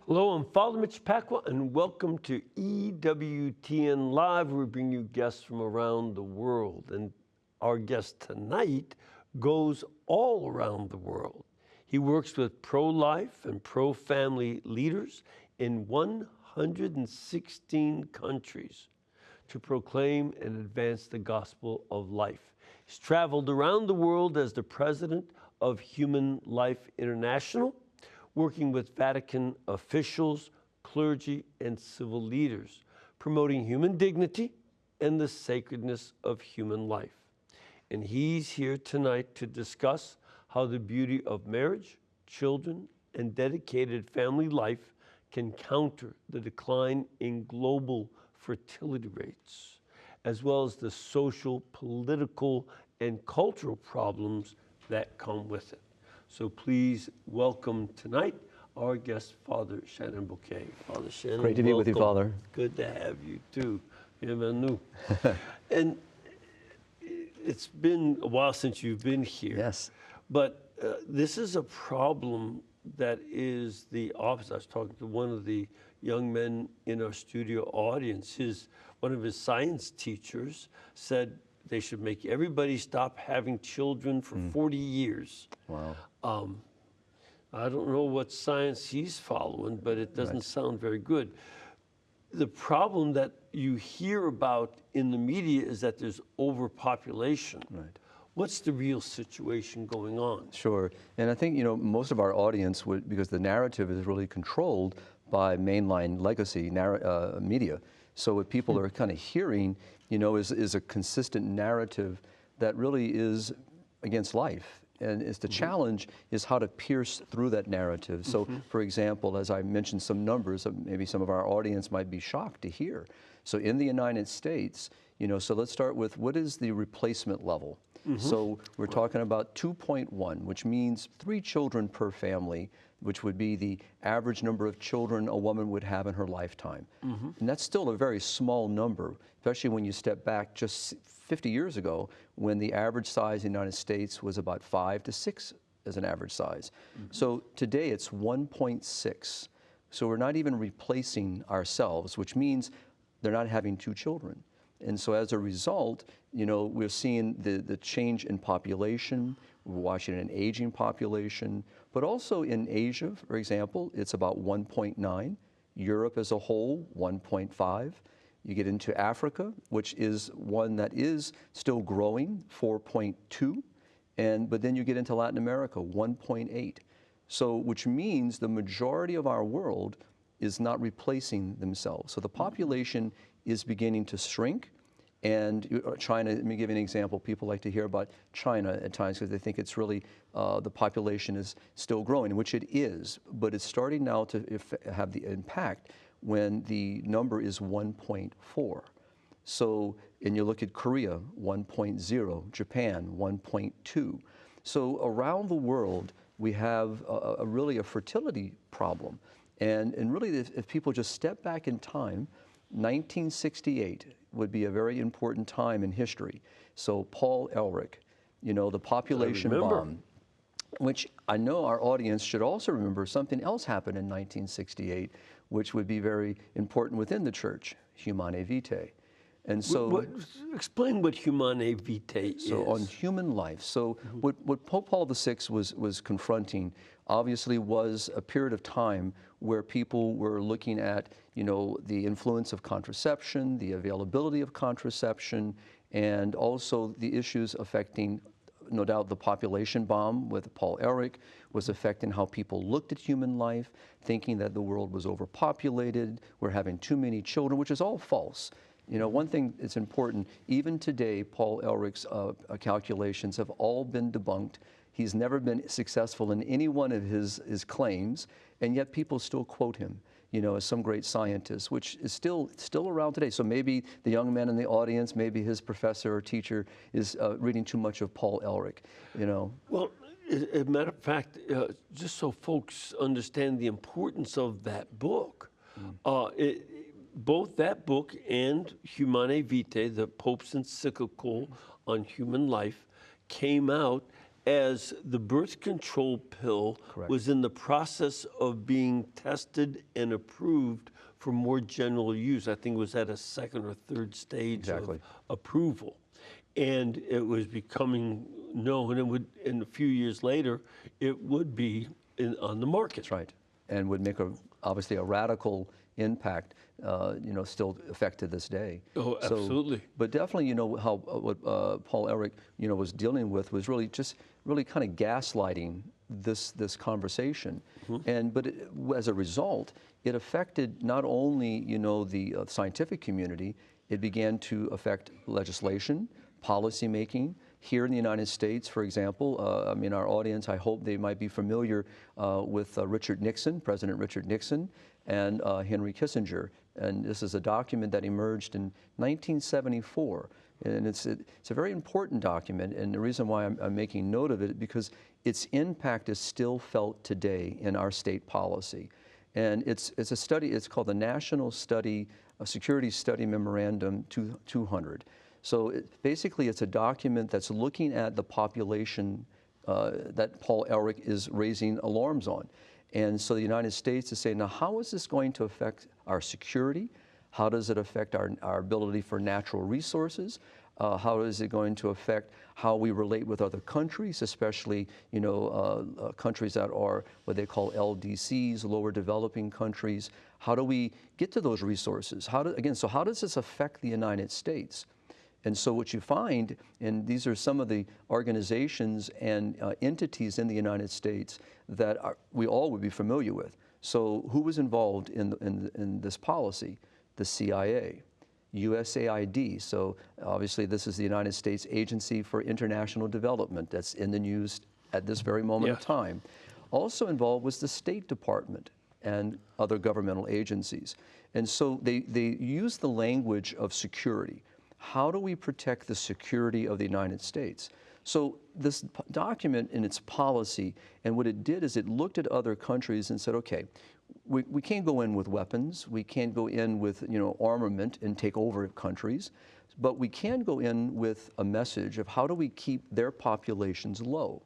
Hello, I'm Father Mitch, and welcome to EWTN Live, where we bring you guests from around the world. And our guest tonight goes all around the world. He works with pro-life and pro-family leaders in 116 countries to proclaim and advance the gospel of life. He's traveled around the world as the president of Human Life International, working with Vatican officials, clergy, and civil leaders, promoting human dignity and the sacredness of human life. And he's here tonight to discuss how the beauty of marriage, children, and dedicated family life can counter the decline in global fertility rates, as well as the social, political, and cultural problems that come with it. So please welcome tonight our guest, Father Shenan Boquet. Father Shenan, great to be with you, Father. Good to have you too. Bienvenue. And it's been a while since you've been here. Yes. But this is a problem that is the opposite. I was talking to one of the young men in our studio audience. One of his science teachers said they should make everybody stop having children for 40 years. Wow. I don't know what science he's following, but it doesn't sound very good. The problem that you hear about in the media is that there's overpopulation. Right. What's the real situation going on? Sure. And I think, most of our audience would, because the narrative is really controlled by mainline legacy media. So what people are kind of hearing, is a consistent narrative that really is against life. And the challenge is how to pierce through that narrative. So, for example, as I mentioned some numbers, maybe some of our audience might be shocked to hear. So in the United States, so let's start with what is the replacement level? So we're talking about 2.1, which means 3 children per family, which would be the average number of children a woman would have in her lifetime. And that's still a very small number, especially when you step back just 50 years ago, when the average size in the United States was about 5 to 6 as an average size. So today it's 1.6. So we're not even replacing ourselves, which means they're not having 2 children. And so as a result, we're seeing the change in population. We're watching an aging population, but also in Asia, for example, it's about 1.9. Europe as a whole, 1.5. You get into Africa, which is one that is still growing, 4.2. But then you get into Latin America, 1.8. So, which means the majority of our world is not replacing themselves. So the population is beginning to shrink. And China, let me give you an example. People like to hear about China at times because they think it's really, the population is still growing, which it is, but it's starting now to have the impact when the number is 1.4. So, and you look at Korea, 1.0, Japan, 1.2. So around the world, we have really a fertility problem. And really, if people just step back in time, 1968 would be a very important time in history. So Paul Ehrlich, the population bomb, which I know our audience should also remember something else happened in 1968, which would be very important within the church, Humanae Vitae. And so, explain what Humanae Vitae is. So on human life. So what Pope Paul VI was confronting obviously was a period of time where people were looking at, the influence of contraception, the availability of contraception, and also the issues affecting, no doubt, the population bomb with Paul Ehrlich was affecting how people looked at human life, thinking that the world was overpopulated, we're having too many children, which is all false. One thing that's important, even today, Paul Ehrlich's calculations have all been debunked. He's never been successful in any one of his claims, and yet people still quote him, as some great scientist, which is still around today. So maybe the young man in the audience, maybe his professor or teacher is reading too much of Paul Ehrlich, Well, as a matter of fact, just so folks understand the importance of that book, both that book and Humanae Vitae, the Pope's encyclical on human life, came out as the birth control pill Correct. was in the process of being tested and approved for more general use. I think it was at a second or third stage Exactly. of approval. And it was becoming known, and would, in a few years later, it would be on the market. That's right. And would make obviously a radical impact, still affect to this day. Oh, absolutely. But definitely, how what Paul Ehrlich, was dealing with was really kind of gaslighting this conversation. But as a result, it affected not only, the scientific community, it began to affect legislation, policy making. Here in the United States, for example, our audience, I hope they might be familiar with Richard Nixon, President Richard Nixon, and Henry Kissinger. And this is a document that emerged in 1974. And it's a very important document, and the reason why I'm making note of it, because its impact is still felt today in our state policy. And it's a study, it's called the National Security Study Memorandum 200. So basically, it's a document that's looking at the population that Paul Ehrlich is raising alarms on. And so the United States is saying, now, how is this going to affect our security? How does it affect our ability for natural resources? How is it going to affect how we relate with other countries, especially countries that are what they call LDCs, lower developing countries? How do we get to those resources? How does this affect the United States? And so what you find, and these are some of the organizations and entities in the United States that we all would be familiar with. So who was involved in this policy? The CIA, USAID. So obviously this is the United States Agency for International Development that's in the news at this very moment of time. Also involved was the State Department and other governmental agencies. And so they use the language of security. How do we protect the security of the United States? So this document in its policy, and what it did is it looked at other countries and said, okay, we can't go in with weapons, we can't go in with armament and take over countries, but we can go in with a message of how do we keep their populations low,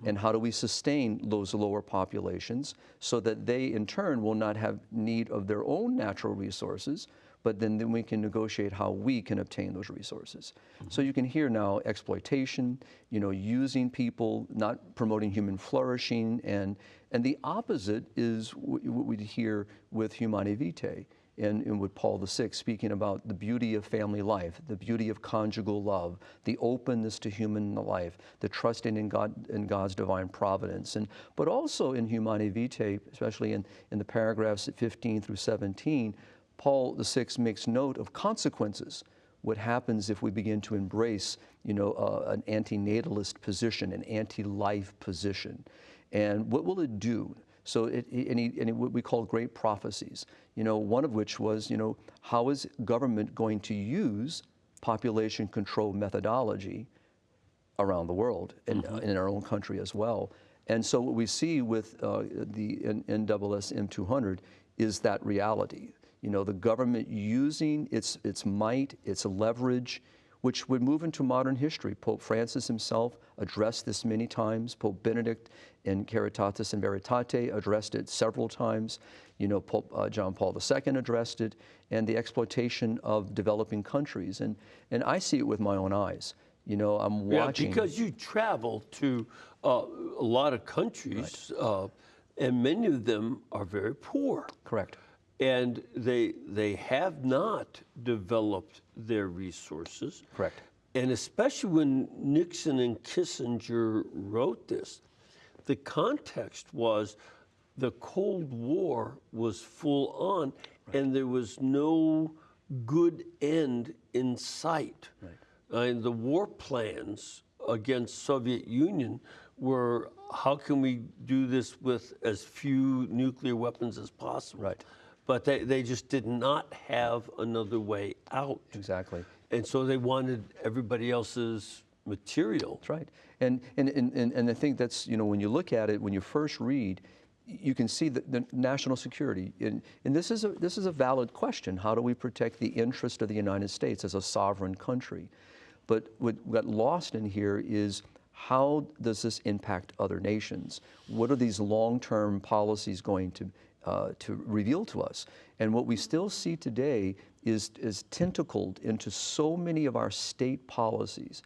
and how do we sustain those lower populations so that they in turn will not have need of their own natural resources, but then we can negotiate how we can obtain those resources. So you can hear now exploitation, using people, not promoting human flourishing, and the opposite is what we hear with Humanae Vitae, and with Paul VI speaking about the beauty of family life, the beauty of conjugal love, the openness to human life, the trusting in God and God's divine providence, but also in Humanae Vitae, especially in the paragraphs 15 through 17. Paul VI makes note of consequences. What happens if we begin to embrace, an antinatalist position, an anti-life position, and what will it do? So what we call great prophecies. One of which was, how is government going to use population control methodology around the world and in our own country as well? And so what we see with the NSSM 200 is that reality. The government using its might, its leverage, which would move into modern history. Pope Francis himself addressed this many times. Pope Benedict in Caritatis and Veritate addressed it several times. Pope John Paul II addressed it, and the exploitation of developing countries. And I see it with my own eyes. I'm watching. Yeah, because you travel to a lot of countries, and many of them are very poor. Correct. And they have not developed their resources. Correct. And especially when Nixon and Kissinger wrote this, the context was the Cold War was full on, and there was no good end in sight. And the war plans against Soviet Union were, how can we do this with as few nuclear weapons as possible? Right. But they just did not have another way out. Exactly. And so they wanted everybody else's material. That's right. And I think that's, when you look at it, when you first read, you can see the national security. And this is a valid question. How do we protect the interest of the United States as a sovereign country? But what got lost in here is how does this impact other nations? What are these long-term policies going to reveal to us? And what we still see today is tentacled into so many of our state policies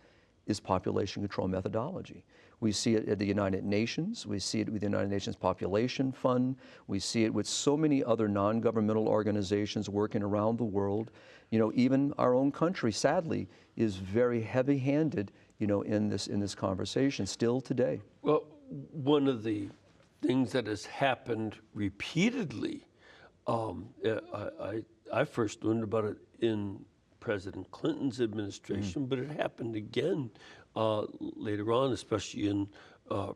is population control methodology. We see it at the United Nations. We see it with the United Nations Population Fund. We see it with so many other non-governmental organizations working around the world. You know, even our own country, sadly, is very heavy-handed, you know, in this conversation still today. Well, one of the things that has happened repeatedly, I first learned about it in President Clinton's administration, but it happened again later on, especially in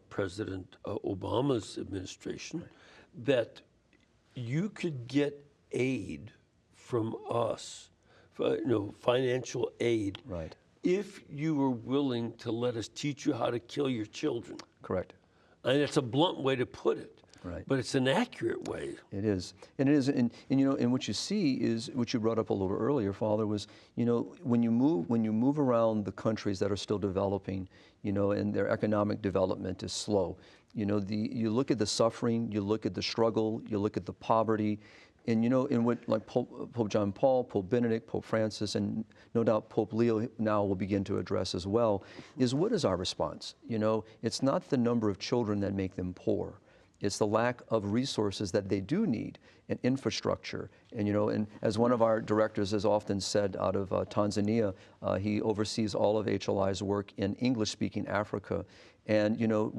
President Obama's administration, that you could get aid from us, you know, financial aid, Right. if you were willing to let us teach you how to kill your children. Correct. And it's a blunt way to put it, Right. but it's an accurate way. It is, and it is, and you know, and what you see is what you brought up a little earlier, Father, was, you know, when you move around the countries that are still developing, you know, and their economic development is slow. You know, you look at the suffering, you look at the struggle, you look at the poverty, and you know, in what like Pope John Paul, Pope Benedict, Pope Francis, and no doubt Pope Leo now will begin to address as well, is what is our response? You know, it's not the number of children that make them poor. It's the lack of resources that they do need and infrastructure. And, you know, and as one of our directors has often said out of Tanzania, he oversees all of HLI's work in English-speaking Africa. And, you know,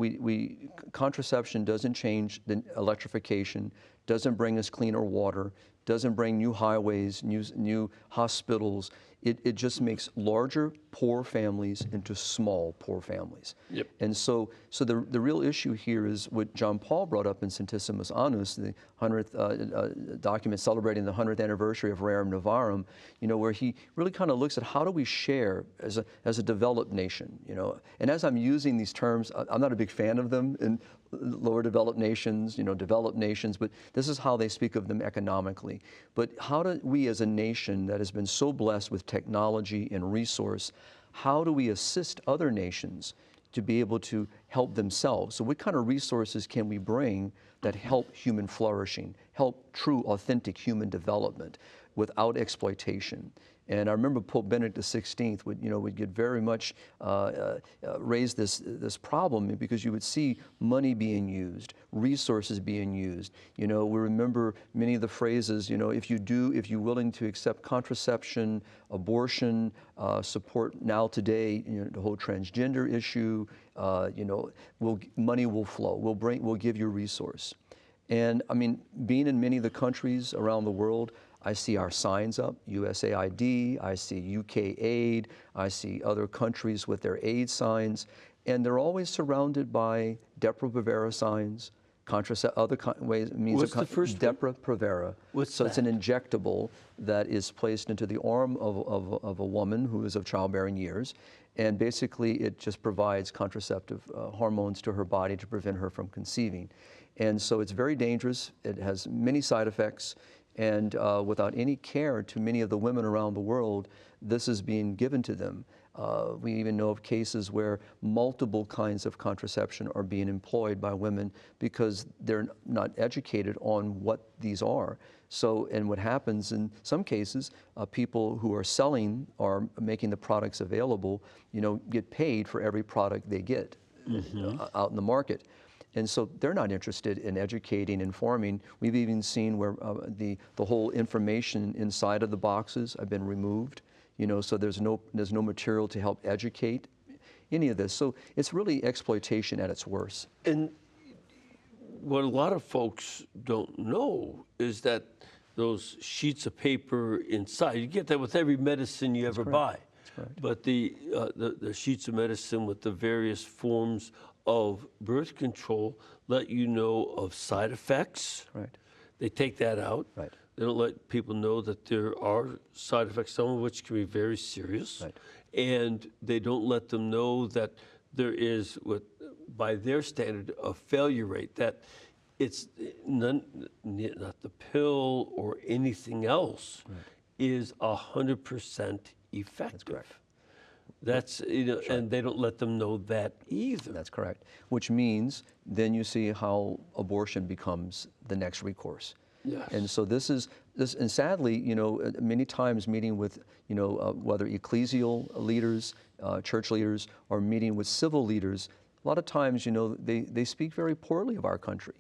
contraception doesn't change the electrification, doesn't bring us cleaner water, doesn't bring new highways, new hospitals. It just makes larger poor families into small poor families. Yep. And so the real issue here is what John Paul brought up in Centesimus Annus, the 100th document celebrating the 100th anniversary of Rerum Novarum, you know, where he really kind of looks at how do we share as a developed nation, you know. And as I'm using these terms, I'm not a big fan of them in lower developed nations, you know, developed nations, but this is how they speak of them economically. But how do we as a nation that has been so blessed with technology and resource, how do we assist other nations to be able to help themselves? So what kind of resources can we bring that help human flourishing, help true, authentic human development without exploitation? And I remember Pope Benedict XVI would get very much raise this problem, because you would see money being used, resources being used. You know, we remember many of the phrases. You know, if you're willing to accept contraception, abortion, support now today, you know, the whole transgender issue. You know, money will flow. We'll give you resource. And I mean, being in many of the countries around the world, I see our signs up, USAID, I see UK aid, I see other countries with their aid signs, and they're always surrounded by Depo-Provera signs, other ways, means What's the first one? Depo-Provera. What's so that? It's an injectable that is placed into the arm of a woman who is of childbearing years, and basically it just provides contraceptive hormones to her body to prevent her from conceiving. And so it's very dangerous. It has many side effects. And without any care to many of the women around the world, this is being given to them. We even know of cases where multiple kinds of contraception are being employed by women because they're not educated on what these are. So, and what happens in some cases, people who are selling or making the products available, you know, get paid for every product they get out in the market. And so they're not interested in educating, informing. We've even seen where the whole information inside of the boxes have been removed. You know, so there's no material to help educate any of this. So it's really exploitation at its worst. And what a lot of folks don't know is that those sheets of paper inside, you get that with every medicine you ever buy. But the sheets of medicine with the various forms of birth control let you know of side effects. Right. They take that out. Right. They don't let people know that there are side effects, some of which can be very serious. Right. And they don't let them know that there is, by their standard, a failure rate, that it's not the pill or anything else is 100% effective. That's correct. That's, you know, That's right. and they don't let them know that either. That's correct. Which means then you see how abortion becomes the next recourse. Yes. And so this, and sadly, you know, many times meeting with, you know, whether ecclesial leaders, church leaders, or meeting with civil leaders, a lot of times, you know, they speak very poorly of our country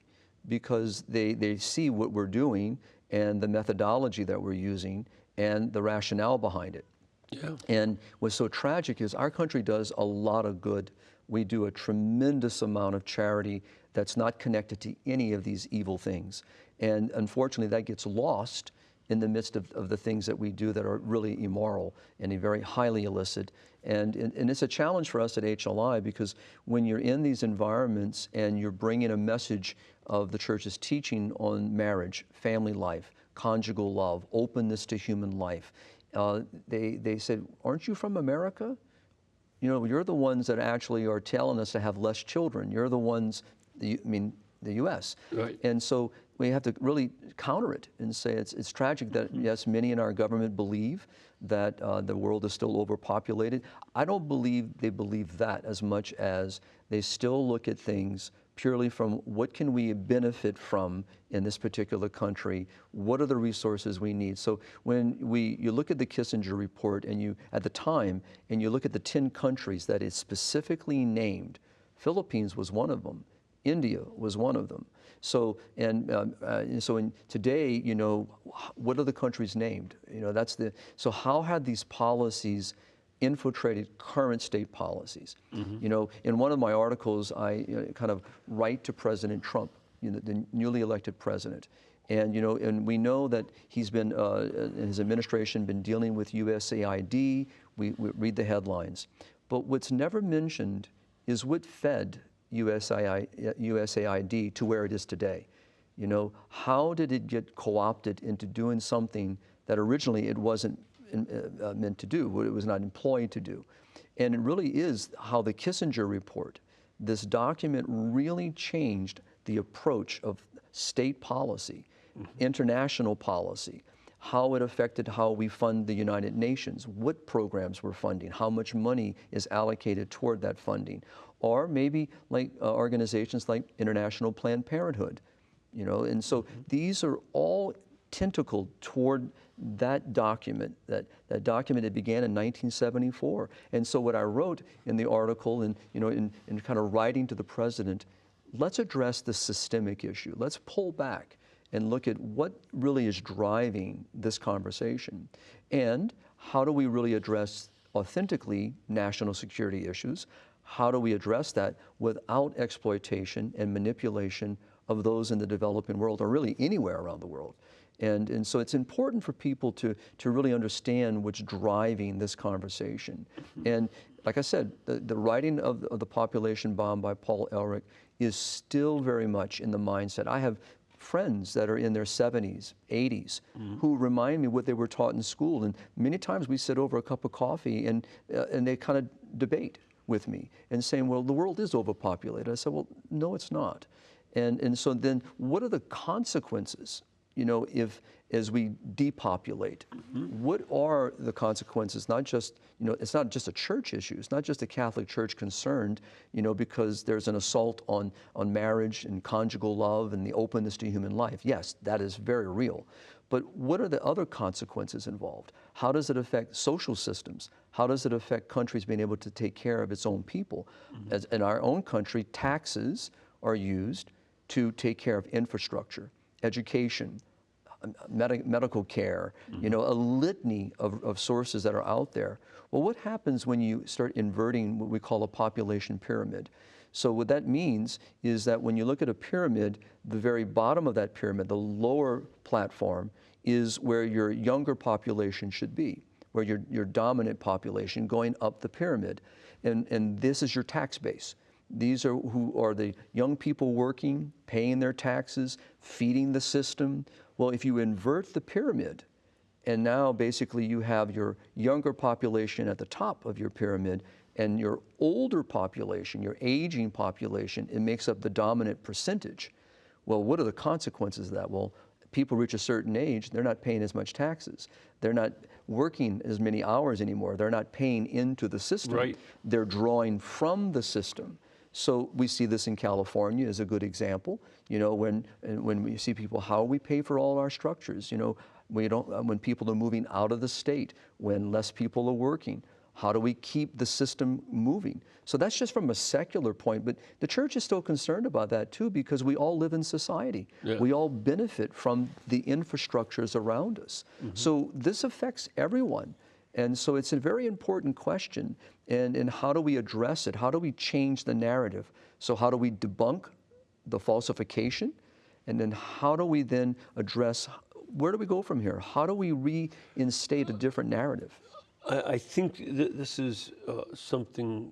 because they see what we're doing and the methodology that we're using and the rationale behind it. Yeah. And what's so tragic is our country does a lot of good. We do a tremendous amount of charity that's not connected to any of these evil things. And unfortunately, that gets lost in the midst of the things that we do that are really immoral and very highly illicit. And it's a challenge for us at HLI because when you're in these environments and you're bringing a message of the church's teaching on marriage, family life, conjugal love, openness to human life, they said, aren't you from America? You know, you're the ones that actually are telling us to have less children. You're the ones, the U.S. Right. And so we have to really counter it and say it's tragic that, yes, many in our government believe that the world is still overpopulated. I don't believe they believe that as much as they still look at things purely from what can we benefit from in this particular country, what are the resources we need. So when you look at the Kissinger report and you, at the time, and you look at the 10 countries that it specifically named, Philippines was one of them, India was one of them. So, today, you know, what are the countries named? You know, so how had these policies infiltrated current state policies? Mm-hmm. You know, in one of my articles, I kind of write to President Trump, you know, the newly elected president. And, you know, and we know that he's been, his administration been dealing with USAID. We read the headlines. But what's never mentioned is what fed USAID to where it is today. You know, how did it get co-opted into doing something that originally it wasn't meant to do, what it was not employed to do? And it really is how the Kissinger report, this document really changed the approach of state policy, international policy, how it affected how we fund the United Nations, what programs we're funding, how much money is allocated toward that funding, or maybe like organizations like International Planned Parenthood, you know. And so these are all tentacled toward that document, that document that began in 1974. And so what I wrote in the article, and you know, in kind of writing to the president, let's address the systemic issue. Let's pull back and look at what really is driving this conversation, and how do we really address authentically national security issues? How do we address that without exploitation and manipulation of those in the developing world, or really anywhere around the world? And so it's important for people to really understand what's driving this conversation. And like I said, the writing of the Population Bomb by Paul Ehrlich is still very much in the mindset. I have friends that are in their 70s, 80s, who remind me what they were taught in school. And many times we sit over a cup of coffee and they kind of debate with me and saying, well, the world is overpopulated. I said, well, no, it's not. And so then what are the consequences, you know, as we depopulate? What are the consequences? Not just, you know, it's not just a church issue. It's not just a Catholic Church concerned, you know, because there's an assault on marriage and conjugal love and the openness to human life. Yes, that is very real. But what are the other consequences involved? How does it affect social systems? How does it affect countries being able to take care of its own people? As in our own country, taxes are used to take care of infrastructure, education, medical care, you know, a litany of sources that are out there. Well, what happens when you start inverting what we call a population pyramid? So what that means is that when you look at a pyramid, the very bottom of that pyramid, the lower platform, is where your younger population should be, where your dominant population going up the pyramid. And this is your tax base. These are who are the young people working, paying their taxes, feeding the system. Well, if you invert the pyramid, and now basically you have your younger population at the top of your pyramid, and your older population, your aging population, it makes up the dominant percentage. Well, what are the consequences of that? Well, people reach a certain age, they're not paying as much taxes. They're not working as many hours anymore. They're not paying into the system. Right. They're drawing from the system. So we see this in California as a good example. You know, when we see people, how we pay for all our structures. You know, when people are moving out of the state, when less people are working, how do we keep the system moving? So that's just from a secular point, but the church is still concerned about that too, because we all live in society. Yeah. We all benefit from the infrastructures around us. So this affects everyone. And so it's a very important question. And how do we address it? How do we change the narrative? So how do we debunk the falsification? And then how do we then address, where do we go from here? How do we reinstate a different narrative? I think this is something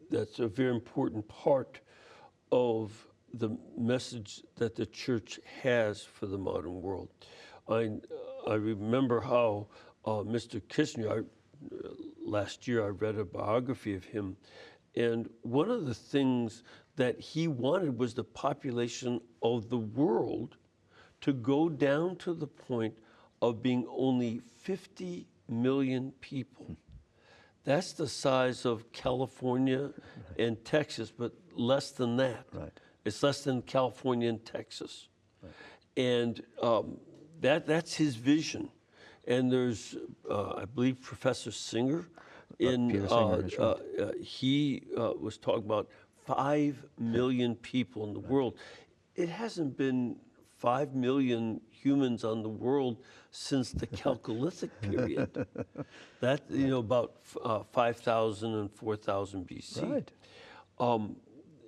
that's a very important part of the message that the church has for the modern world. I remember how Mr. Kissinger, last year I read a biography of him, and one of the things that he wanted was the population of the world to go down to the point of being only 50 million people. That's the size of California and Texas, but less than that. Right. It's less than California and Texas. And that's his vision. And there's, I believe, Professor Singer, Peter Singer, that's right. he was talking about 5 million people in the world. It hasn't been 5 million humans on the world since the Chalcolithic period. That, you know, about 5,000 and 4,000 BC. Right.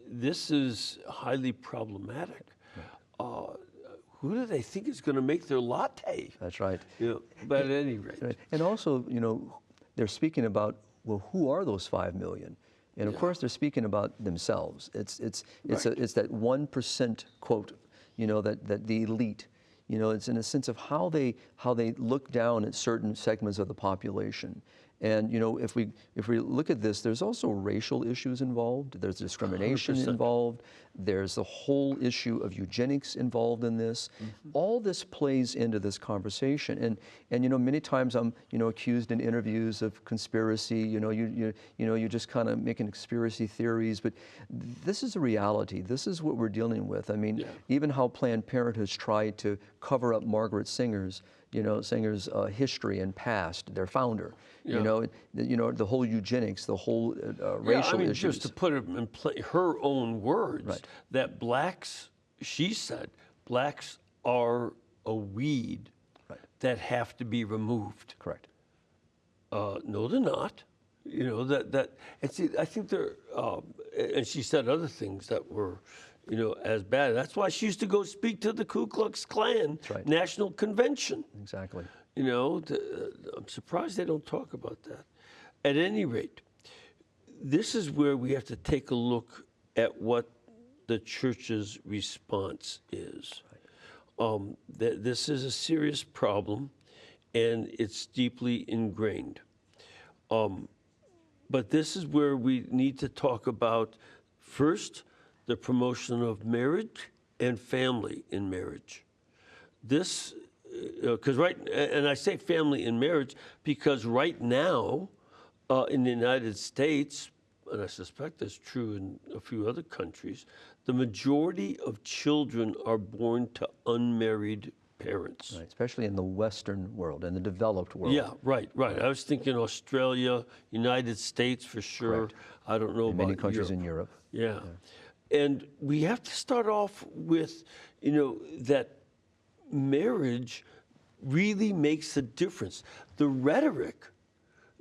This is highly problematic. Who do they think is going to make their latte? That's right. You know, but at any rate. Right. And also, you know, they're speaking about, well, who are those 5 million? And of course, they're speaking about themselves. It's that 1% quote, you know, that the elite, you know, it's in a sense of how they look down at certain segments of the population. And you know, if we look at this, there's also racial issues involved. There's discrimination 100%. involved. There's the whole issue of eugenics involved in this. All this plays into this conversation. And you know, many times I'm, you know, accused in interviews of conspiracy. You know, you're just kind of making conspiracy theories. But this is a reality. This is what we're dealing with. I mean, even how Planned Parenthood has tried to cover up Margaret Singer's history and past, their founder. You know, the whole eugenics, the whole racial issues. Just to put it in her own words, Right. that blacks, she said, blacks are a weed that have to be removed. Correct. No, they're not. You know, and see, I think they're, and she said other things that were, you know, as bad. That's why she used to go speak to the Ku Klux Klan National Convention. Exactly. You know, I'm surprised they don't talk about that. At any rate, this is where we have to take a look at what the church's response is. This is a serious problem, and it's deeply ingrained. But this is where we need to talk about, first, the promotion of marriage and family in marriage. This, because and I say family in marriage because right now in the United States, and I suspect that's true in a few other countries, the majority of children are born to unmarried parents. Right, especially in the Western world, in the developed world. Yeah, right. I was thinking Australia, United States for sure. Correct. I don't know about many countries Europe. in Europe. Yeah. And we have to start off with, you know, that marriage really makes a difference. The rhetoric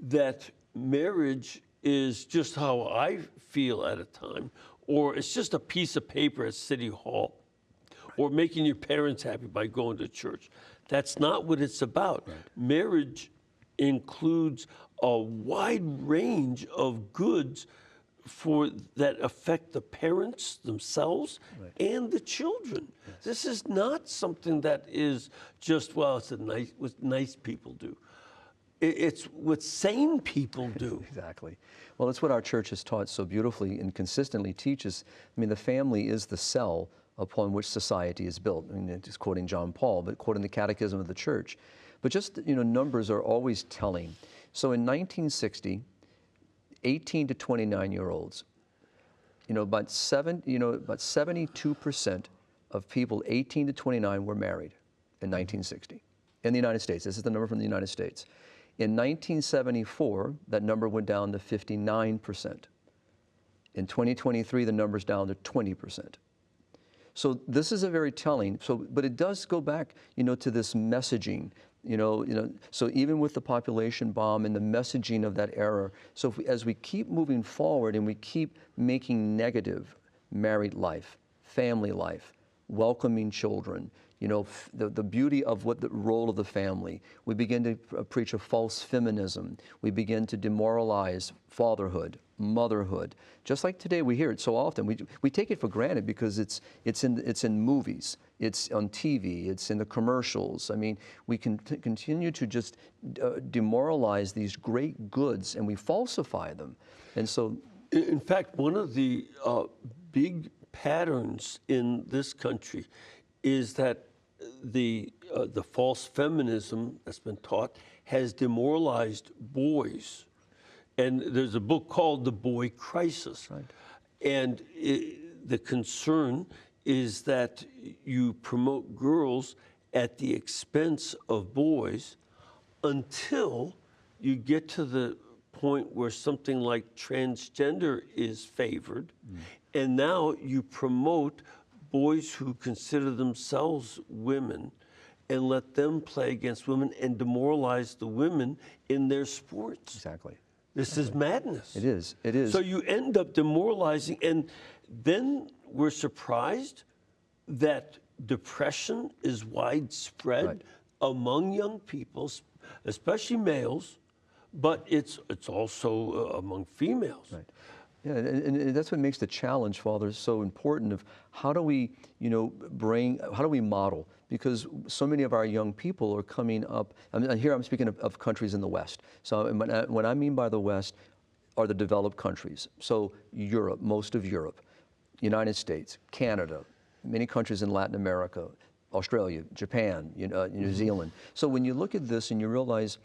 that marriage is just how I feel at a time, or it's just a piece of paper at City Hall, or making your parents happy by going to church. That's not what it's about. Marriage includes a wide range of goods that affect the parents themselves and the children. This is not something that is just, well, it's what nice people do. It's what sane people do. Exactly. Well, it's what our church has taught so beautifully and consistently teaches. I mean, the family is the cell upon which society is built. I mean, just quoting John Paul, but quoting the Catechism of the Church. But just, numbers are always telling. So in 1960, 18 to 29-year-olds, about 72% of people 18 to 29 were married in 1960 in the United States. This is the number from the United States. In 1974, that number went down to 59%. In 2023, the number's down to 20%. So this is a very telling. But it does go back, to this messaging. So even with the population bomb and the messaging of that era, so as we keep moving forward and we keep making negative married life, family life, welcoming children, the beauty of what the role of the family, we begin to preach a false feminism. We begin to demoralize fatherhood, motherhood. Just like today, we hear it so often. We take it for granted because it's in movies, it's on TV, it's in the commercials. I mean, we can continue to just demoralize these great goods, and we falsify them. And so, in fact, one of the big patterns in this country is that the false feminism that's been taught has demoralized boys. And there's a book called The Boy Crisis. Right. And the concern is that you promote girls at the expense of boys until you get to the point where something like transgender is favored. And now you promote boys who consider themselves women and let them play against women and demoralize the women in their sports. exactly. This is madness. It is. It is. So you end up demoralizing, and then we're surprised that depression is widespread Right. among young people, especially males, but it's also among females. Right. Yeah, and that's what makes the challenge, Father, so important of how do we, how do we model? Because so many of our young people are coming up, and here I'm speaking of countries in the West. So what I mean by the West are the developed countries. So Europe, most of Europe, United States, Canada, many countries in Latin America, Australia, Japan, New Zealand. So when you look at this and you realize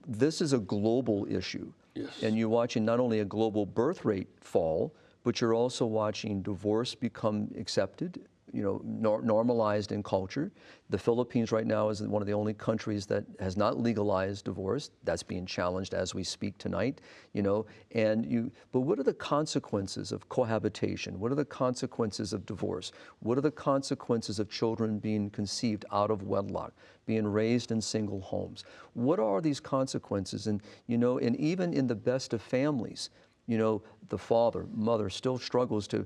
this is a global issue, Yes. and you're watching not only a global birth rate fall, but you're also watching divorce become accepted, normalized in culture. The Philippines right now is one of the only countries that has not legalized divorce. That's being challenged as we speak tonight, but what are the consequences of cohabitation? What are the consequences of divorce? What are the consequences of children being conceived out of wedlock, being raised in single homes? What are these consequences? And, and even in the best of families, the father, mother still struggles to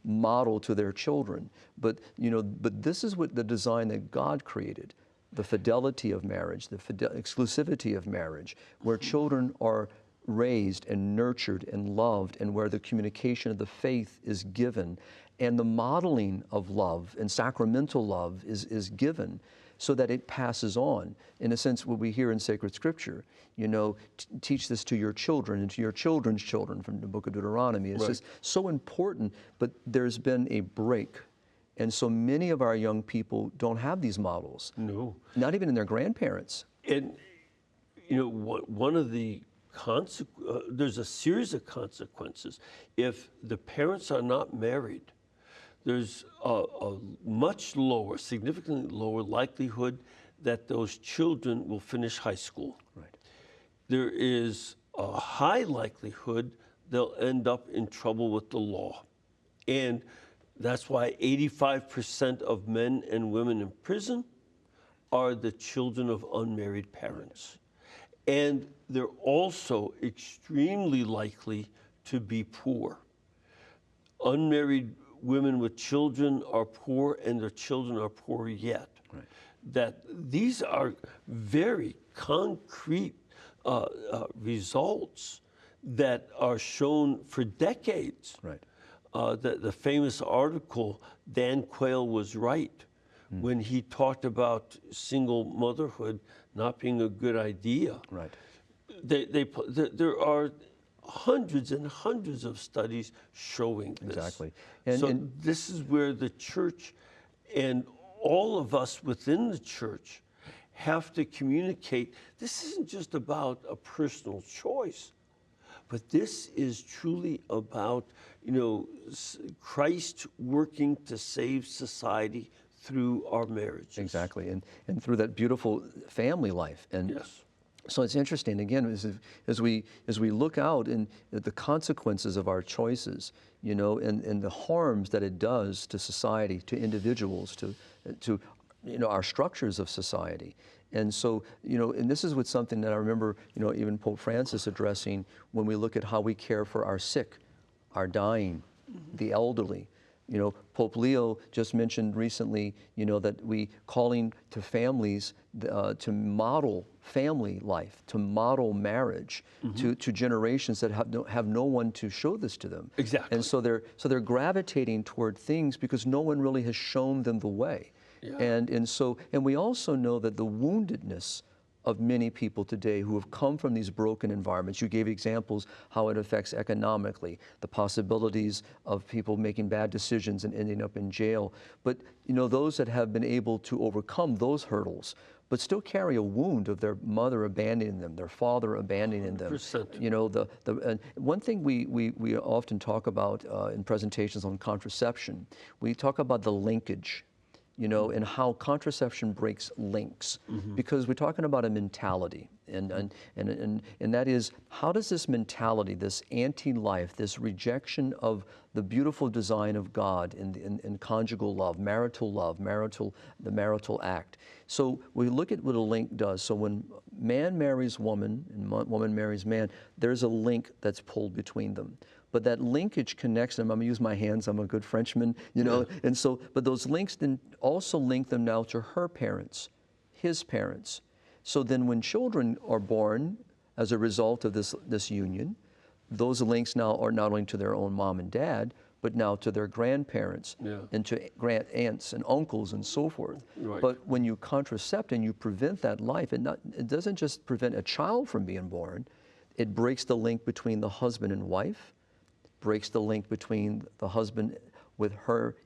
model to their children. But this is what the design that God created, the fidelity of marriage, the exclusivity of marriage, where children are raised and nurtured and loved, and where the communication of the faith is given, and the modeling of love and sacramental love is given, so that it passes on. In a sense, what we hear in sacred scripture, teach this to your children and to your children's children from the book of Deuteronomy. It's just so important, but there's been a break. And so many of our young people don't have these models. No. Not even in their grandparents. And, one of the there's a series of consequences. If the parents are not married, there's a much lower, significantly lower likelihood that those children will finish high school. Right. There is a high likelihood they'll end up in trouble with the law. And that's why 85% of men and women in prison are the children of unmarried parents. And they're also extremely likely to be poor. Unmarried women with children are poor, and their children are poor yet. Right. That these are very concrete results that are shown for decades. Right. The famous article, Dan Quayle was right when he talked about single motherhood not being a good idea. Right. There are hundreds and hundreds of studies showing this. Exactly. And this is where the church and all of us within the church have to communicate. This isn't just about a personal choice, but this is truly about, Christ working to save society through our marriages. Exactly, and through that beautiful family life. And yes. So it's interesting, again, as we look out and at the consequences of our choices, and the harms that it does to society, to individuals, to our structures of society. And so, and this is something that I remember, even Pope Francis addressing when we look at how we care for our sick, our dying, the elderly. Pope Leo just mentioned recently, that we calling to families to model family life, to model marriage to generations that have no one to show this to them. Exactly. And so they're gravitating toward things because no one really has shown them the way. Yeah. And we also know that the woundedness of many people today who have come from these broken environments. You gave examples how it affects economically, the possibilities of people making bad decisions and ending up in jail. But those that have been able to overcome those hurdles, but still carry a wound of their mother abandoning them, their father abandoning them. 100%. One thing we often talk about in presentations on contraception, we talk about the linkage. And how contraception breaks links, because we're talking about a mentality, and that is, how does this mentality, this anti-life, this rejection of the beautiful design of God in conjugal love, the marital act. So we look at what a link does. So when man marries woman and woman marries man, there's a link that's pulled between them. But that linkage connects them. I'm gonna use my hands. I'm a good Frenchman, And so, but those links then also link them now to her parents, his parents. So then, when children are born as a result of this union, those links now are not only to their own mom and dad, but now to their grandparents and to aunts and uncles and so forth. Right. But when you contracept and you prevent that life, it doesn't just prevent a child from being born. It breaks the link between the husband and wife. Breaks the link between the husband with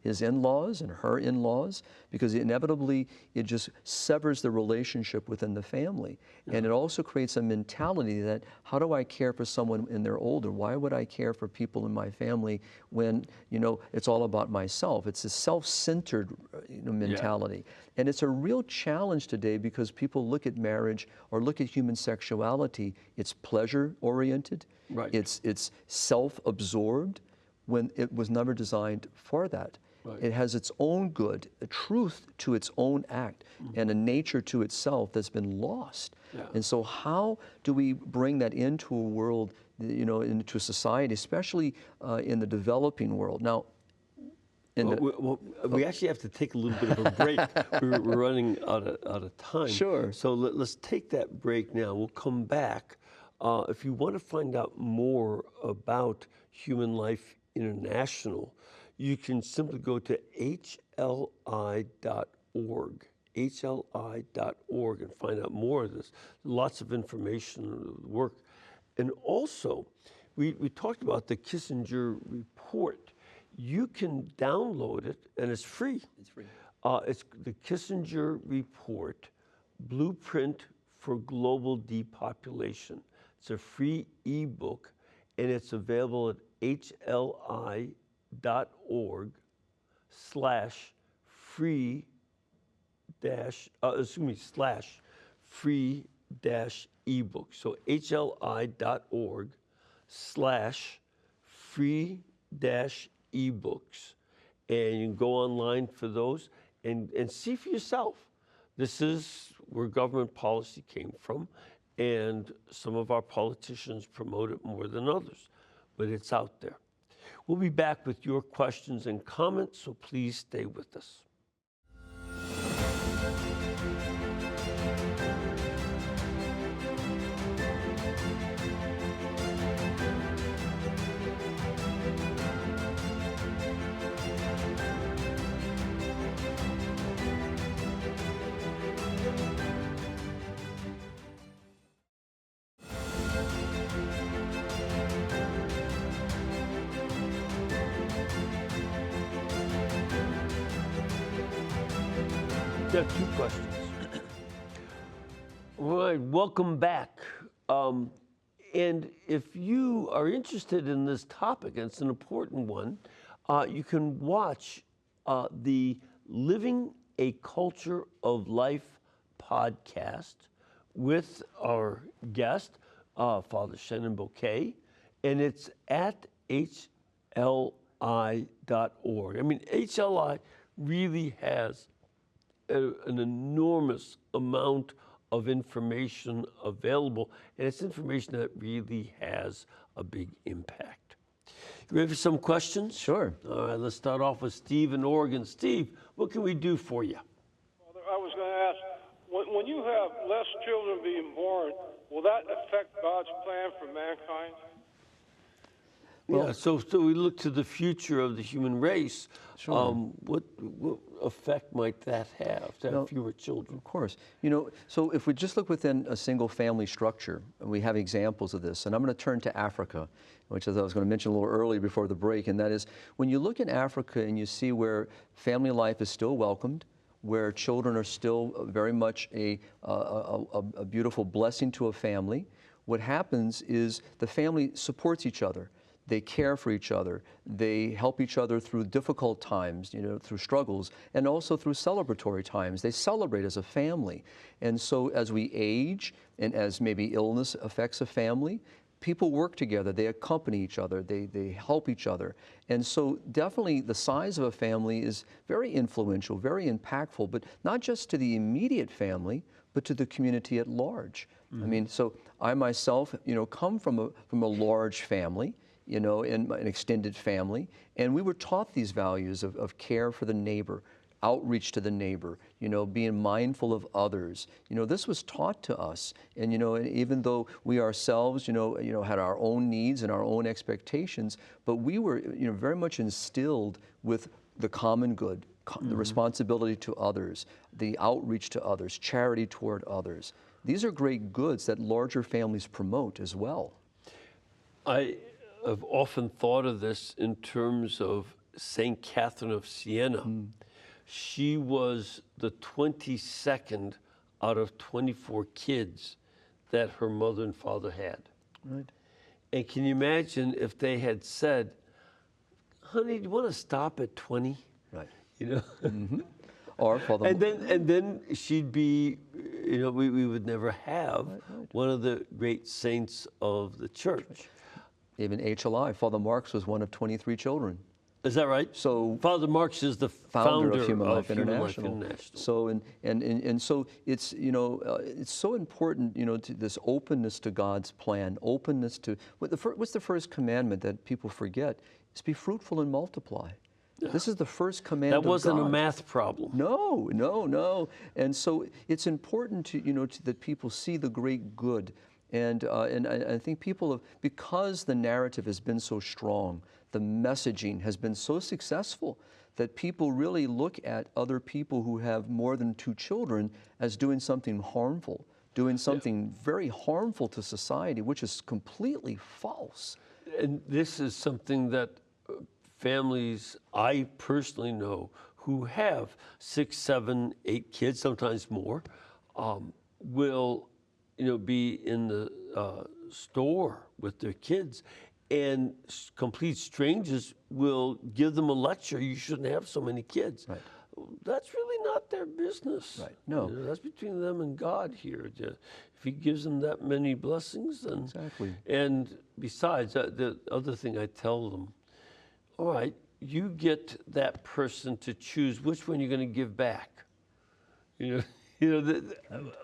his in-laws and her in-laws, because inevitably it just severs the relationship within the family. And it also creates a mentality that, how do I care for someone in their older? Why would I care for people in my family when, it's all about myself? It's a self-centered mentality. And it's a real challenge today because people look at marriage or look at human sexuality, it's pleasure-oriented. Right. It's self-absorbed when it was never designed for that. Right. It has its own good, a truth to its own act, and a nature to itself that's been lost. Yeah. And so how do we bring that into a world, into a society, especially in the developing world? Now, we actually have to take a little bit of a break. We're running out of time. Sure. So let's take that break now. We'll come back. If you want to find out more about Human Life International, you can simply go to hli.org, and find out more of this. Lots of information, work. And also, we talked about the Kissinger report. You can download it, and it's free. It's free. It's the Kissinger report, Blueprint for Global Depopulation. It's a free ebook, and it's available at hli.org/free-ebook. So hli.org/free-ebooks. And you can go online for those and see for yourself. This is where government policy came from, and some of our politicians promote it more than others, but it's out there. We'll be back with your questions and comments, so please stay with us. Got two questions. All right, welcome back. And if you are interested in this topic, and it's an important one, you can watch the Living a Culture of Life podcast with our guest, Father Shenan Boquet, and it's at HLI.org. I mean, HLI really has an enormous amount of information available, and it's information that really has a big impact. You ready for some questions? Sure. All right, let's start off with Steve in Oregon. Steve, what can we do for you? Father, I was going to ask, when you have less children being born, will that affect God's plan for mankind? Yeah, so we look to the future of the human race. Sure. What effect might that have to have fewer children? Of course. So if we just look within a single family structure, and we have examples of this, and I'm going to turn to Africa, which as I was going to mention a little earlier before the break, and that is when you look in Africa and you see where family life is still welcomed, where children are still very much a beautiful blessing to a family, what happens is the family supports each other. They care for each other. They help each other through difficult times, through struggles, and also through celebratory times. They celebrate as a family. And so as we age and as maybe illness affects a family, people work together. They accompany each other. They help each other. And so definitely the size of a family is very influential, very impactful, but not just to the immediate family, but to the community at large. Mm-hmm. I mean, so I myself, come from a large family, in an extended family. And we were taught these values of care for the neighbor, outreach to the neighbor, being mindful of others. This was taught to us. And, and even though we ourselves, had our own needs and our own expectations, but we were, very much instilled with the common good, the responsibility to others, the outreach to others, charity toward others. These are great goods that larger families promote as well. I've often thought of this in terms of St. Catherine of Siena. She was the 22nd out of 24 kids that her mother and father had. Right. And can you imagine if they had said, honey, do you want to stop at 20? Right. Mm-hmm. Or for them. And then she'd be, we would never have one of the great saints of the church. Even HLI, Father Marks was one of 23 children. Is that right? So Father Marks is the founder of Human Life International. So and so it's it's so important to this openness to God's plan, openness to what's the first commandment that people forget? Is be fruitful and multiply. Yeah. This is the first command of God. That wasn't a math problem. No. And so it's important to that people see the great good. And I think people have, because the narrative has been so strong, the messaging has been so successful, that people really look at other people who have more than 2 children as doing something harmful, doing something very harmful to society, which is completely false. And this is something that families I personally know who have 6, 7, 8 kids, sometimes more, will be in the store with their kids, and complete strangers will give them a lecture. You shouldn't have so many kids. Right. That's really not their business. Right. No. That's between them and God here. If He gives them that many blessings, then exactly. And besides, the other thing I tell them, all right, you get that person to choose which one you're going to give back. That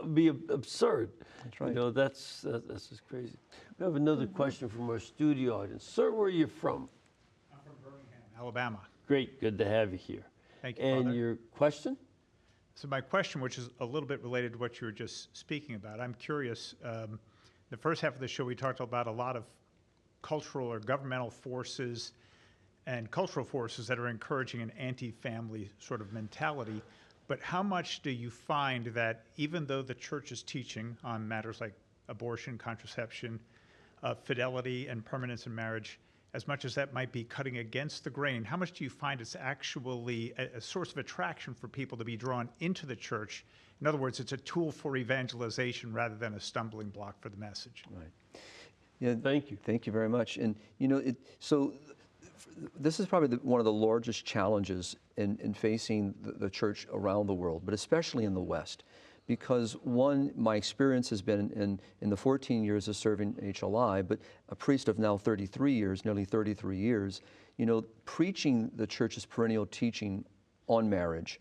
would be absurd. That's right. That's just crazy. We have another question from our studio audience. Sir, where are you from? I'm from Birmingham, Alabama. Great, good to have you here. Thank you, And Father. your question? So my question, which is a little bit related to what you were just speaking about, I'm curious, the first half of the show we talked about a lot of cultural or governmental forces and cultural forces that are encouraging an anti-family sort of mentality. But how much do you find that even though the church is teaching on matters like abortion, contraception, fidelity, and permanence in marriage, as much as that might be cutting against the grain, how much do you find it's actually a source of attraction for people to be drawn into the church? In other words, it's a tool for evangelization rather than a stumbling block for the message. Right. Yeah, Thank you. Thank you very much. And so this is probably one of the largest challenges in facing the church around the world, but especially in the West. Because one, my experience has been in the 14 years of serving HLI, but a priest of now 33 years, nearly 33 years, preaching the church's perennial teaching on marriage,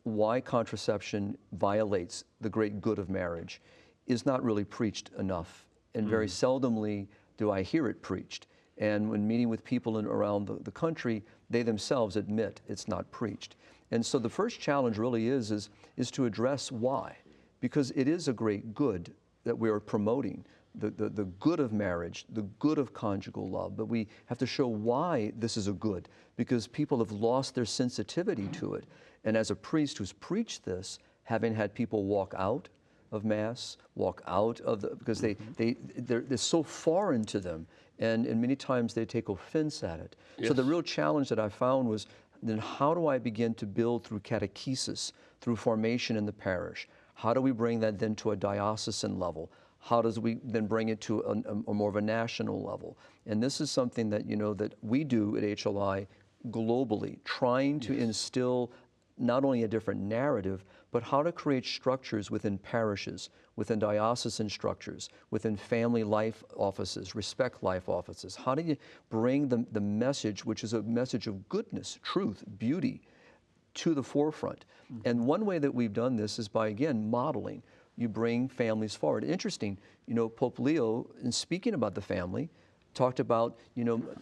why contraception violates the great good of marriage, is not really preached enough. And very seldomly do I hear it preached. And when meeting with people around the country, they themselves admit it's not preached. And so the first challenge really is to address why. Because it is a great good that we are promoting, the good of marriage, the good of conjugal love. But we have to show why this is a good, because people have lost their sensitivity to it. And as a priest who's preached this, having had people walk out of Mass, walk out of because they're so foreign to them, and many times they take offense at it. Yes. So the real challenge that I found was, then how do I begin to build through catechesis, through formation in the parish? How do we bring that then to a diocesan level? How does we then bring it to a more of a national level? And this is something that that we do at HLI globally, trying to instill not only a different narrative, but how to create structures within parishes, within diocesan structures, within family life offices, respect life offices. How do you bring the message, which is a message of goodness, truth, beauty, to the forefront? And one way that we've done this is by, again, modeling. You bring families forward. Interesting, Pope Leo, in speaking about the family, talked about,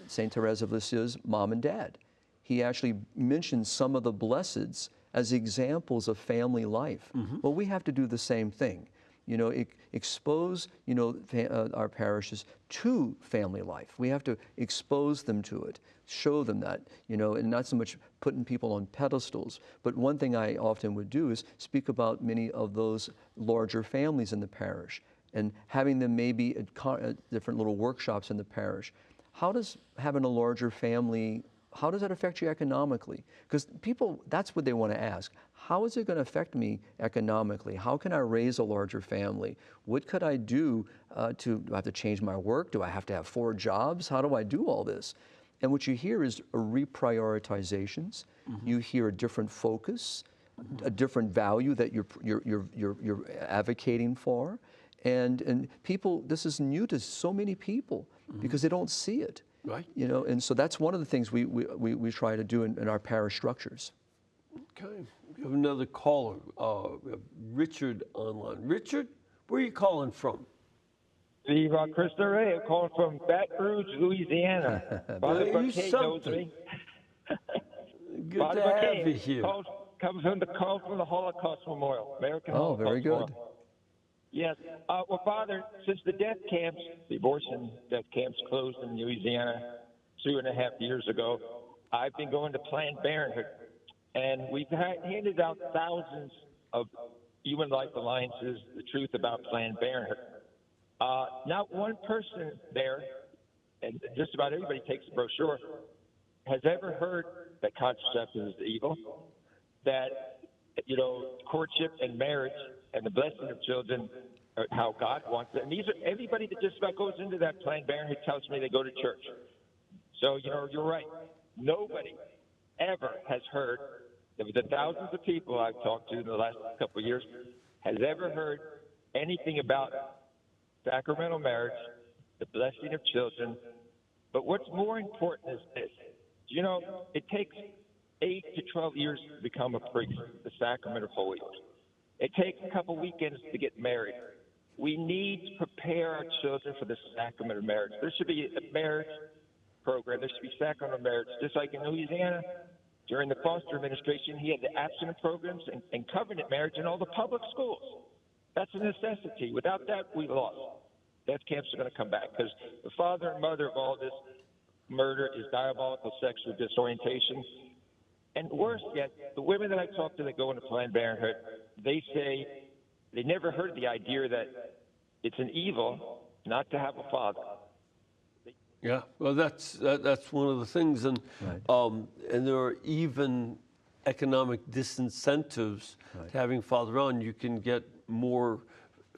St. Therese of Lisieux's mom and dad. He actually mentioned some of the blesseds as examples of family life. Well, we have to do the same thing. Expose, our parishes to family life. We have to expose them to it, show them that, and not so much putting people on pedestals. But one thing I often would do is speak about many of those larger families in the parish and having them maybe at different little workshops in the parish. How does having a larger family, how does that affect you economically? Because people, that's what they want to ask. How is it going to affect me economically? How can I raise a larger family? What could I do do I have to change my work? Do I have to have 4 jobs? How do I do all this? And what you hear is reprioritizations. You hear a different focus, a different value that you're advocating for. And people, this is new to so many people because they don't see it. Right. And so that's one of the things we try to do in our parish structures. Okay. We have another caller. We have Richard online. Richard, where are you calling from? Steve Krista Ray. I'm calling from Baton Rouge, Louisiana. Father Are you Boquet knows something? me. Good Father to Boquet have you here. comes from the Holocaust Memorial, American Oh, Holocaust very good. Memorial. Yes. Well, Father, since the death camps, the abortion death camps closed in Louisiana 2.5 years ago, I've been going to Planned Parenthood, and we've handed out thousands of human life alliances, the truth about Planned Parenthood. Not one person there, and just about everybody takes the brochure, has ever heard that contraception is evil, that, courtship and marriage and the blessing of children are how God wants it. And these are everybody that just about goes into that Planned Parenthood tells me they go to church. So, you're right. Nobody ever has heard, of the thousands of people I've talked to in the last couple of years, has ever heard anything about sacramental marriage, the blessing of children. But what's more important is this. It takes 8 to 12 years to become a priest, the sacrament of holiness. It takes a couple weekends to get married. We need to prepare our children for the sacrament of marriage. There should be a marriage program. There should be sacrament of marriage. Just like in Louisiana, during the Foster administration, he had the abstinence programs and covenant marriage in all the public schools. That's a necessity. Without that, we lost. Death camps are going to come back because the father and mother of all this murder is diabolical sexual disorientation. And worse yet, the women that I talk to that go into Planned Parenthood, they say they never heard the idea that it's an evil not to have a father. Yeah, well, that's one of the things, and and there are even economic disincentives to having father on. You can get more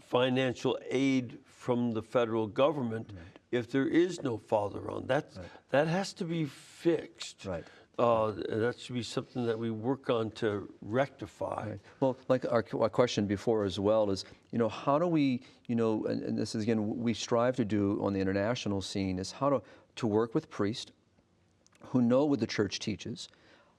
financial aid from the federal government if there is no father on. That has to be fixed. Right. That should be something that we work on to rectify. Right. Well, like our question before as well is, how do we, and this is again, we strive to do on the international scene, is how to work with priests who know what the church teaches,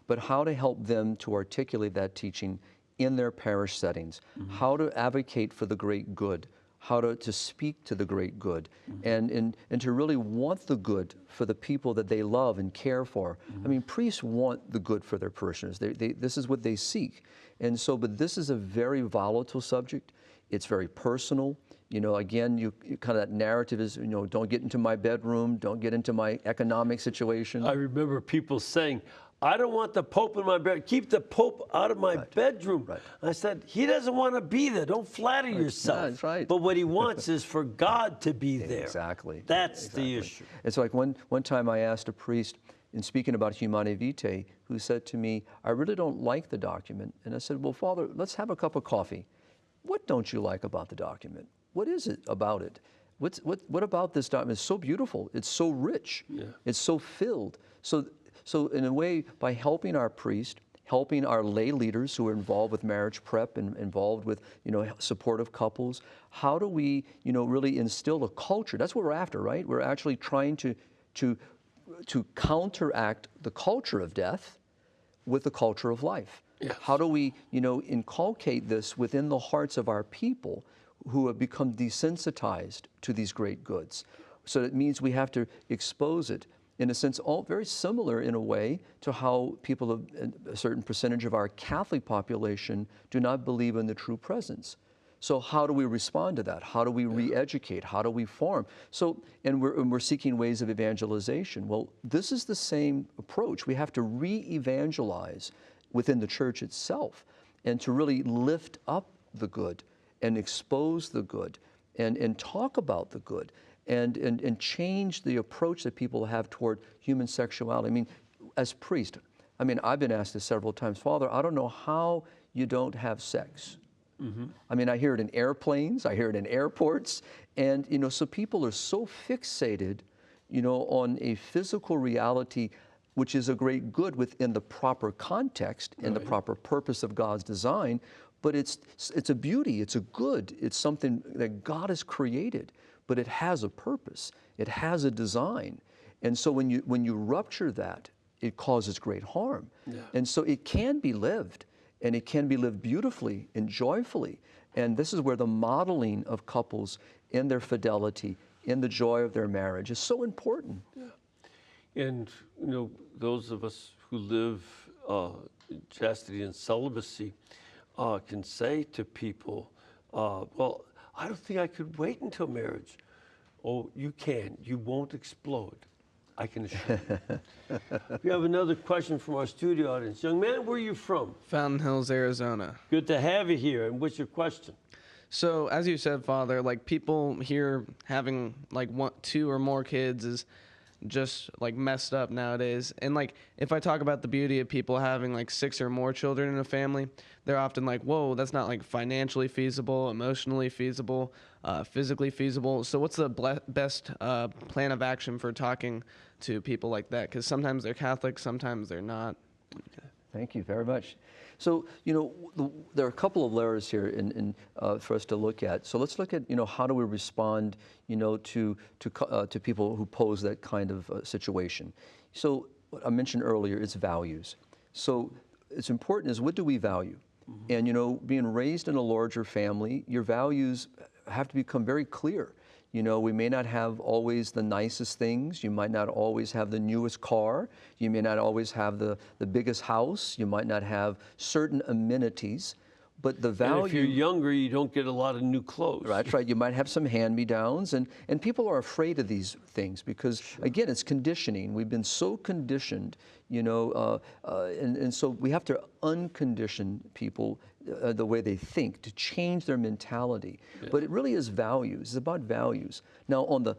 but how to help them to articulate that teaching in their parish settings, how to advocate for the great good, how to speak to the great good, and to really want the good for the people that they love and care for. I mean, priests want the good for their parishioners. This is what they seek. And so, but this is a very volatile subject. It's very personal. Again, you kind of, that narrative is, don't get into my bedroom, don't get into my economic situation. I remember people saying, I don't want the Pope in my bed. Keep the Pope out of my bedroom. Right. I said, he doesn't want to be there. Don't flatter yourself. That's right. But what he wants is for God to be there. Exactly. That's the issue. It's like one time I asked a priest, in speaking about Humanae Vitae, who said to me, I really don't like the document. And I said, well, Father, let's have a cup of coffee. What don't you like about the document? What is it about it? What about this document? It's so beautiful. It's so rich. Yeah. It's so filled. So in a way, by helping our priest, helping our lay leaders who are involved with marriage prep and involved with, supportive couples, how do we, really instill a culture? That's what we're after, right? We're actually trying to counteract the culture of death with the culture of life. Yes. How do we, inculcate this within the hearts of our people who have become desensitized to these great goods? So it means we have to expose it. In a sense, all very similar in a way to how people of a certain percentage of our Catholic population do not believe in the true presence. So how do we respond to that? How do we re-educate? How do we form? So, and we're seeking ways of evangelization. Well, this is the same approach. We have to re-evangelize within the church itself and to really lift up the good and expose the good and talk about the good. And change the approach that people have toward human sexuality. I mean, as priest, I've been asked this several times, Father, I don't know how you don't have sex. I mean, I hear it in airplanes, I hear it in airports, and, so people are so fixated, on a physical reality, which is a great good within the proper context and the proper purpose of God's design, but it's a beauty, it's a good, it's something that God has created. But it has a purpose. It has a design. And so when you rupture that, it causes great harm. Yeah. And so it can be lived, and it can be lived beautifully and joyfully. And this is where the modeling of couples in their fidelity, in the joy of their marriage is so important. Yeah. And, those of us who live in chastity and celibacy can say to people, well, I don't think I could wait until marriage. Oh, you can. You won't explode. I can assure you. We have another question from our studio audience. Young man, where are you from? Fountain Hills, Arizona. Good to have you here. And what's your question? So, as you said, Father, people here having 1, 2 or more kids is just messed up nowadays. And if I talk about the beauty of people having 6 or more children in a family, they're often whoa, that's not financially feasible, emotionally feasible, physically feasible. So what's the best plan of action for talking to people like that? Because sometimes they're Catholic, sometimes they're not. Okay. Thank you very much. So, there are a couple of layers here for us to look at. So let's look at, how do we respond, to people who pose that kind of situation. So what I mentioned earlier is values. So it's important is what do we value? Mm-hmm. And, being raised in a larger family, your values have to become very clear. We may not have always the nicest things. You might not always have the newest car. You may not always have the biggest house. You might not have certain amenities. But the And value. if you're younger, you don't get a lot of new clothes. That's right. You might have some hand-me-downs, and people are afraid of these things because, again, it's conditioning. We've been so conditioned, and so we have to uncondition people the way they think, to change their mentality. Yeah. But it really is values. It's about values. Now, on the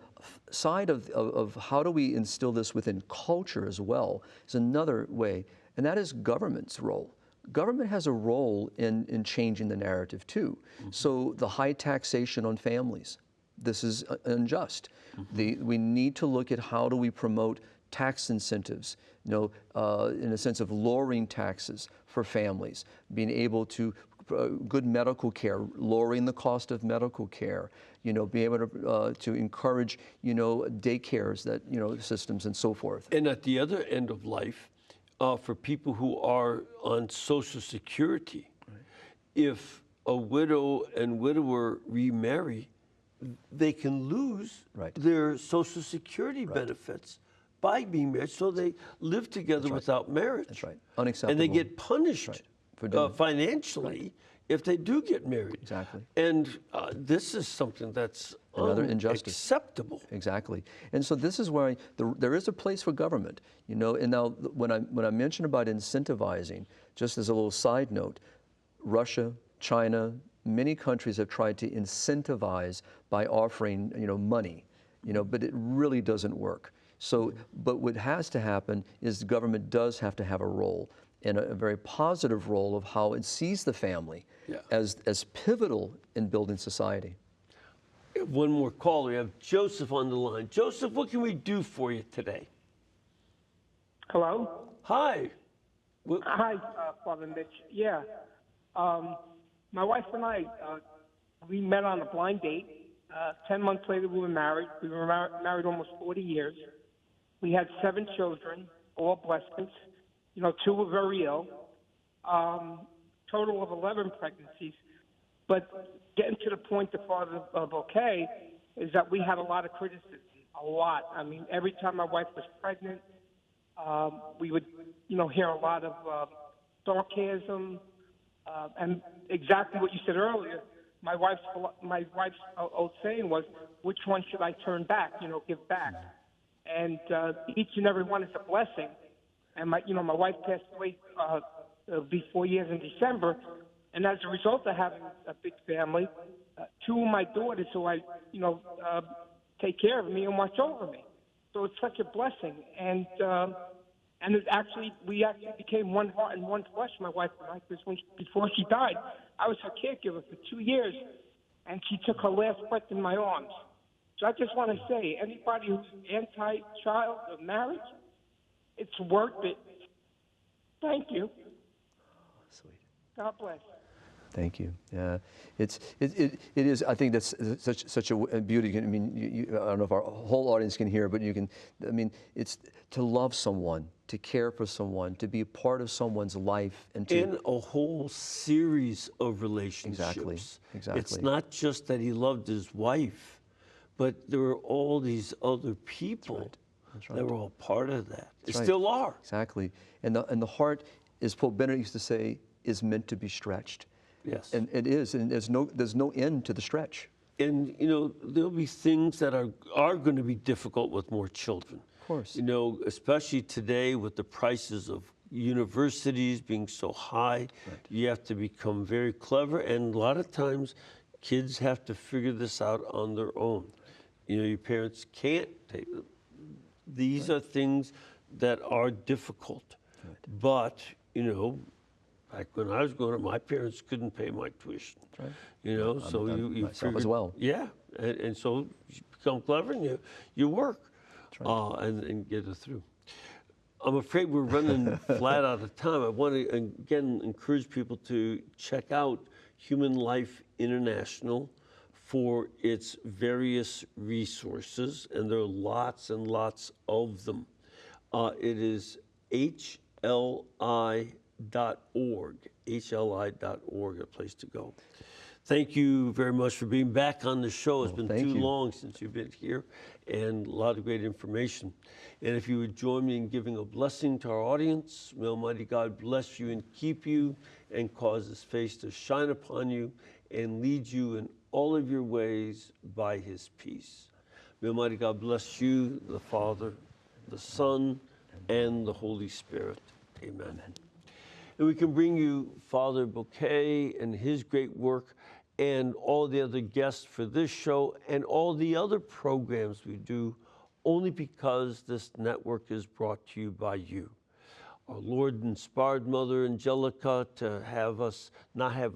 side of how do we instill this within culture as well is another way, and that is government's role. Government has a role in changing the narrative too. Mm-hmm. So the high taxation on families, this is unjust. Mm-hmm. We need to look at how do we promote tax incentives, in a sense of lowering taxes for families, being able to good medical care, lowering the cost of medical care, be able to encourage, daycares systems and so forth. And at the other end of life, for people who are on Social Security, right. If a widow and widower remarry, they can lose right. their Social Security right. benefits by being married, so they live together right. without marriage. That's right. Unacceptable. And they get punished right. for financially right. if they do get married. Exactly. And this is something that's another injustice. Acceptable. Exactly. And so this is where there is a place for government, and now when I mention about incentivizing, just as a little side note, Russia, China, many countries have tried to incentivize by offering, money, but it really doesn't work. So, but what has to happen is the government does have to have a role, and a very positive role of how it sees the family yeah. as pivotal in building society. One more call. We have Joseph on the line. Joseph, what can we do for you today? Hello? Hi. Hi, Father Mitch. Yeah. My wife and I, we met on a blind date. 10 months later, we were married. We were married almost 40 years. We had 7 children, all blessings. 2 were very ill. Total of 11 pregnancies. But getting to the point of Father Boquet is that we had a lot of criticism, a lot. I mean, every time my wife was pregnant, we would, hear a lot of sarcasm, and exactly what you said earlier. My wife's old saying was, "Which one should I turn back? Give back." And each and every one is a blessing. And my wife passed away. It'll be 4 years in December. And as a result of having a big family, 2 of my daughters who take care of me and watch over me. So it's such a blessing. And we actually became one heart and one flesh, my wife and I, because before she died, I was her caregiver for 2 years, and she took her last breath in my arms. So I just want to say, anybody who's anti-child or marriage, it's worth it. Thank you. Sweet. God bless. Thank you. Yeah, it is. I think that's such a beauty. I mean, I don't know if our whole audience can hear, but you can. I mean, it's to love someone, to care for someone, to be a part of someone's life, and to in a whole series of relationships. Exactly. It's not just that he loved his wife, but there were all these other people That's right. that were all part of that. They right. still are. Exactly. And the heart, as Pope Benedict used to say, is meant to be stretched. Yes. And it is, and there's no end to the stretch. And there'll be things that are going to be difficult with more children. Of course. Especially today with the prices of universities being so high, right. You have to become very clever, and a lot of times kids have to figure this out on their own. Your parents can't take them. These right. are things that are difficult. Right. But, back when I was growing up, my parents couldn't pay my tuition. That's right. So you myself as well. Yeah, and so you become clever and you work, right. and get it through. I'm afraid we're running flat out of time. I want to again encourage people to check out Human Life International for its various resources, and there are lots and lots of them. It is HLI.org, HLI.org, a place to go. Thank you very much for being back on the show. It's been thank too you. long since you've been here, and a lot of great information. And if you would join me in giving a blessing to our audience, may Almighty God bless you and keep you and cause His face to shine upon you and lead you in all of your ways by His peace. May Almighty God bless you, the Father, the Son, and the Holy Spirit. Amen. And we can bring you Father Boquet and his great work and all the other guests for this show and all the other programs we do only because this network is brought to you by you. Our Lord inspired Mother Angelica to have us not have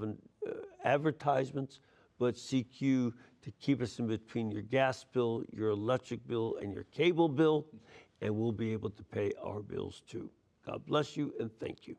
advertisements, but seek you to keep us in between your gas bill, your electric bill, and your cable bill, and we'll be able to pay our bills too. God bless you and thank you.